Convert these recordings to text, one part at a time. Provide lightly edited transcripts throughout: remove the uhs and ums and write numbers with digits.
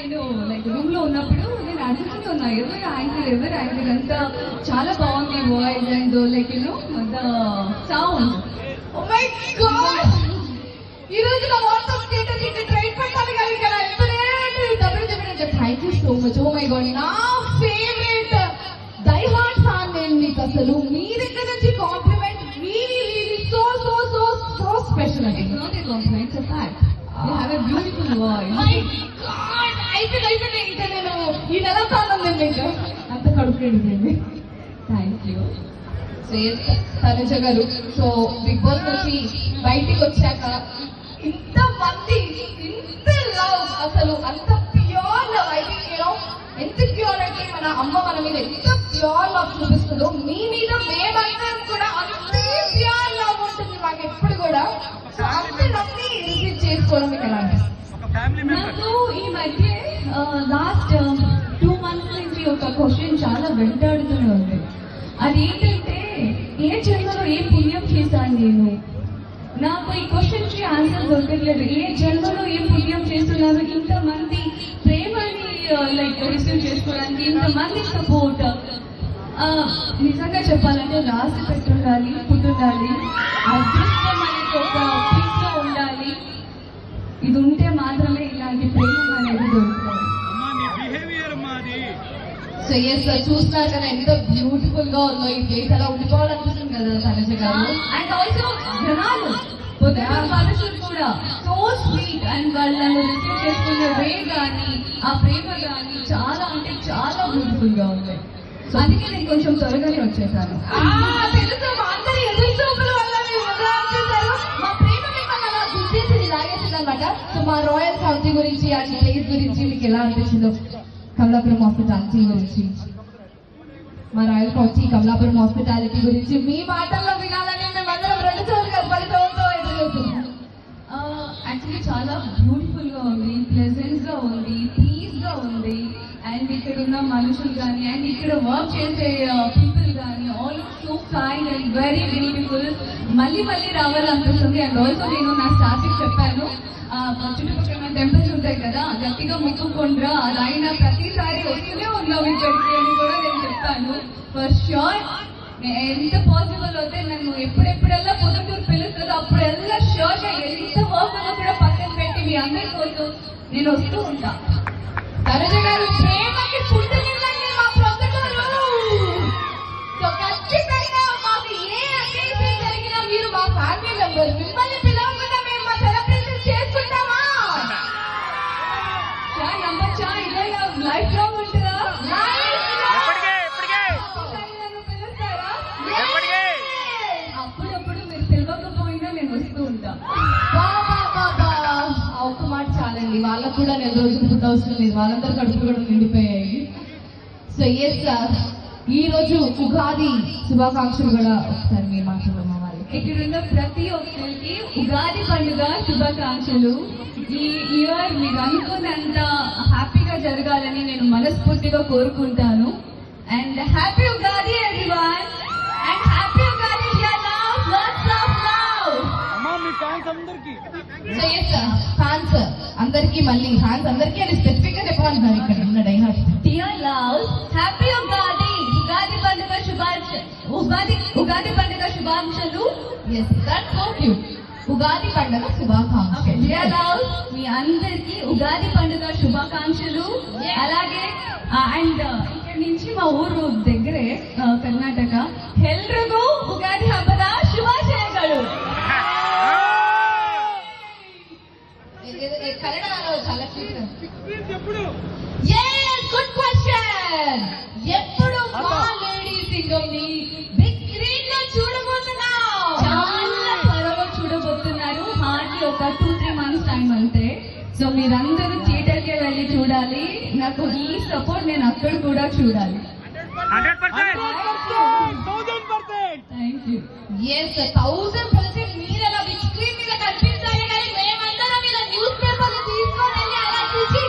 నేను like room లో ఉన్నప్పుడు నేను అడుగుతూనే ఉన్నా ఎవరు యాంకర్ అంతా చాలా బాగుంది voice and like the sound. Oh my God, ఈ రోజు నా వాట్సాప్ స్టేటస్ ఇక్కడ ట్రైన్ పెట్టాలి కానీ ఇక్కడ thank you so much. Oh my god, నా ఫేవరెట్ డై హార్ట్ ఫ్యాన్ నేను మీకు. అసలు మీ దగ్గర నుంచి compliment really so so so so special అండి. Not a compliment, it's a fact. You have a beautiful voice. My god, అయిపోయింది ఇంకా నేను ఈ నెల తాను ఇంకా అంత కడుపు నిండిపోయింది. Thank you. తనుజ గారు, సో బిగ్ బాస్ నుంచి బయటికి వచ్చాక ఇంతమంది ఇంత లవ్, అసలు అంత ప్యూర్ లవ్. ఐ థింక్ ఎంత ప్యూర్ అంటే మన అమ్మ మన మీద ఎంత ప్యూర్ లవ్ చూపిస్తుందో మీ మీద మేమందరం కూడా అంతే ప్యూర్ లవ్ ఉంటుంది మాకు ఎప్పుడు కూడా. సో అందరినీ రిసీవ్ చేసుకోవడం మీకు ఎలా అనిపిస్తుంది? నాకు ఈ మధ్య లాస్ట్ 2 months నుంచి ఒక క్వశ్చన్ చాలా వెంటాడుతూనే ఉంది. అదేంటంటే, ఏ జన్మలో ఏ పుణ్యం చేశాను నేను? నాకు ఈ క్వశ్చన్ కి ఆన్సర్ దొరకట్లేదు. ఏ జన్మలో ఏ పుణ్యం చేస్తున్నాను? ఇంతమంది ప్రేమని లైక్ రిసీవ్ చేసుకోవడానికి, ఇంతమంది సపోర్ట్. నిజంగా చెప్పాలంటే రాసి పెట్టుండాలి, పుట్టుండాలి, అదృష్టం అనేది ఒక పిక్ లో ఉండాలి. ఇది ఉంటే మాత్రమే ఇలాంటి ప్రేమ అనేది దొరుకుతుంది. సో ఎస్, చూస్తున్నారు కదా ఎంత బ్యూటిఫుల్ గా ఉందో ఈ ప్లేస్. అలా ఉండిపోవాలనిపిస్తుంది కదా తనుజ గారు. అండ్ ఆల్సో జనాలు మనుషులు కూడా సో స్వీట్. అండ్ వాళ్ళను రిసీవ్ చేసుకునే వే కానీ ఆ ప్రేమ కానీ చాలా అంటే చాలా బ్యూటిఫుల్ గా ఉంది. సో అందుకే నేను కొంచెం త్వరగానే వచ్చేసాను. తెలుసు, మా అందరి ఎదురు చూపుల వల్ల మీరు వదిలా వచ్చేసారు. మా ప్రేమ మిమ్మల్ని అలా గుర్తించింది, లాగేసింది అనమాట. సో మా రాయల్ కౌంటీ గురించి అండ్ ప్లేస్ గురించి మీకు ఎలా అనిపించిందో, కమలాపురం హాస్పిటాలిటీ గురించి, మా రాయల్ కౌంటీ కమలాపురం హాస్పిటాలిటీ గురించి మీ మాటల్లో వినాలని మేమందరం 2 సార్లు కలిపలితో ఎదురుస్తున్నాం. యాక్చువల్లీ చాలా బ్యూటిఫుల్ గా ఉంది, ప్లెజెంట్ గా ఉంది, పీస్ గా ఉంది. అండ్ ఇక్కడ ఉన్న మనుషులు కానీ అండ్ ఇక్కడ వర్క్ చేసే పీపుల్ కానీ all so kind and very beautiful. మళ్ళీ రావాలనిపిస్తుంది. అండ్ ఆల్సో నేను నా స్టాఫ్కి చెప్పాను, చుట్టుపక్కల టెంపుల్స్ ఉంటాయి కదా, గట్టిగా మొక్కుకుండ్రా, అలా అయినా ప్రతిసారి వస్తూనే ఉన్నావు ఇక్కడికి అని కూడా నేను చెప్పాను. ఫర్ ష్యూర్ ఎంత పాసిబుల్ అయితే నన్ను ఎప్పుడెప్పుడల్లా పొద్దుటూరు పిలుస్తుందో అప్పుడల్లా ష్యూర్ గా ఎంత వర్క్ ఉన్నా కూడా పక్కన పెట్టి మీ అందరి కోసం నేను వస్తూ ఉంటా. తనుజ గారు, ప్రేమకి పుట్టినిల్లండి మా ప్రొద్దుటూరు. సో ఖచ్చితంగా మాకు ఏ అకేషన్ జరిగినా మీరు మా ఫ్యామిలీ మెంబర్, మిమ్మల్ని పిలవకుండా మేము మా సెలబ్రేషన్ చేసుకుంటామా? నమ్మచ్చా? ఇలా లైఫ్ లాంగ్ ఉంటుందా? అప్పుడప్పుడు మీరు పిలవకపోయినా నేను వస్తూ ఉంటా. ఒక్క మాట చాలండి, వాళ్ళకు కూడా 4 రోజులు ఫుడ్ అవసరం లేదు, వాళ్ళందరూ కడుపు కూడా నిండిపోయాయి. సో ఎస్, ఈ రోజు ఉగాది శుభాకాంక్షలు కూడా ఒకసారి మీ మాటలు అవ్వాలి. ఇక్కడున్న ప్రతి ఒక్కరికి ఉగాది పండుగ శుభాకాంక్షలు. ఈ ఇయర్ మీరు అనుకున్నంత హ్యాపీగా జరగాలని నేను మనస్ఫూర్తిగా కోరుకుంటాను. And happy Ugadi everyone. And happy Ugadi dear love, lots of love. So yes, fans అందరికీ, మళ్ళీ ఫ్యాన్స్ అందరికీ అని స్పెసిఫిక్ గా చెప్పాలంటున్నారు ఇక్కడ ఉన్న diehard. Dear love, happy Ugadi, Ugadi పండుగ శుభాకాంక్షలు. Yes, that's so cute. Ugadi పండుగ శుభాకాంక్షలు. డియర్ లవ్, మీ అందరికి ఉగాది పండుగ శుభాకాంక్షలు. అలాగే అండ్ ఇక్కడ నుంచి మా ఊరు దగ్గరే ಕರ್ನಾಟಕ, ಎಲ್ರಿಗೂ ಉಗಾದಿ ಹಬ್ಬದ ಶುಭಾಶಯಗಳು. కన్నడలో చాలా గుడ్ క్వశ్చన్. ఎప్పుడు మా లేడీ సింగంని బిగ్ స్క్రీన్ లో చూడబోతున్నాం? చాలా త్వరలో చూడబోతున్నారు. హార్డ్లీ ఒక 2-3 months టైం అంతే. సో మీరందరూ థియేటర్కి వెళ్ళి చూడాలి. నాకు ఈ సపోర్ట్ నేను అక్కడ కూడా చూడాలి. 100%. Thank you. ఎస్, 1000% మీరు అలా బిగ్ స్క్రీన్ మీద కనిపించాలి, కానీ మేమందరం ఇలా న్యూస్ పేపర్లు తీసుకొని వెళ్ళి అలా చూసి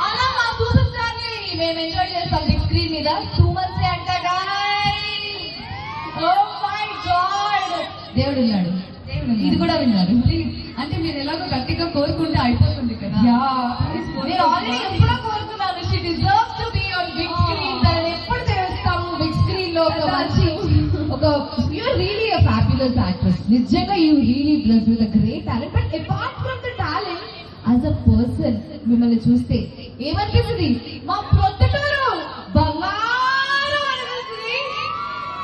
అలా మా సూపర్ స్టార్ ని మేము ఎంజాయ్ చేస్తాం బిగ్ స్క్రీన్ మీద. 2 months అంట గాయ్స్. ఓ మై గాడ్, దేవుడు ఉన్నాడు, ఇది కూడా విన్నాడు. అంటే మీరు ఎలాగో గట్టిగా కోరుకుంటే అయిపోతుంది కదా. నేను ఆల్రెడీ ఎప్పుడో కోరుకున్నాను. She deserves to be on big screen. తనని ఎప్పుడు చేస్తాము బిగ్ స్క్రీన్ లో ఒక మంచి ఒక you're really a fabulous actress. నిజంగా you really blessed with a great talent. But apart from the talent as a person మిమ్మల్ని చూస్తే ఏమనిపిస్తుంది? మా ప్రొద్దుటూరు బంగారం అనిపిస్తుంది.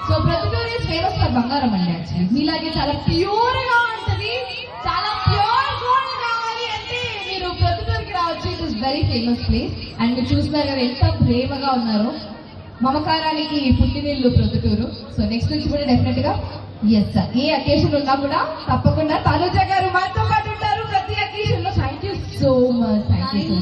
So Proddatur is famous for బంగారం అండి. యాక్చువల్లీ మీలాగే చాలా ప్యూర్ గా ఉంటుంది, చాలా ప్యూర్ గోల్డ్ కావాలి అంటే మీరు ప్రొద్దుటూరుకి రావచ్చు. It is very famous place. And మీరు చూస్తున్నారు కదా ఎంత ప్రేమగా ఉన్నారో. మమకారానికి పుట్టినిల్లు ప్రొద్దుటూరు. సో నెక్స్ట్ నుంచి కూడా డెఫినెట్ గా ఎస్ సార్ ఏ అకేషన్ ఉన్నా కూడా తప్పకుండా తనుజ గారు మనతో పాటు ఉంటారు ప్రతి అకేషన్ లో. Thank you so much. Thank you.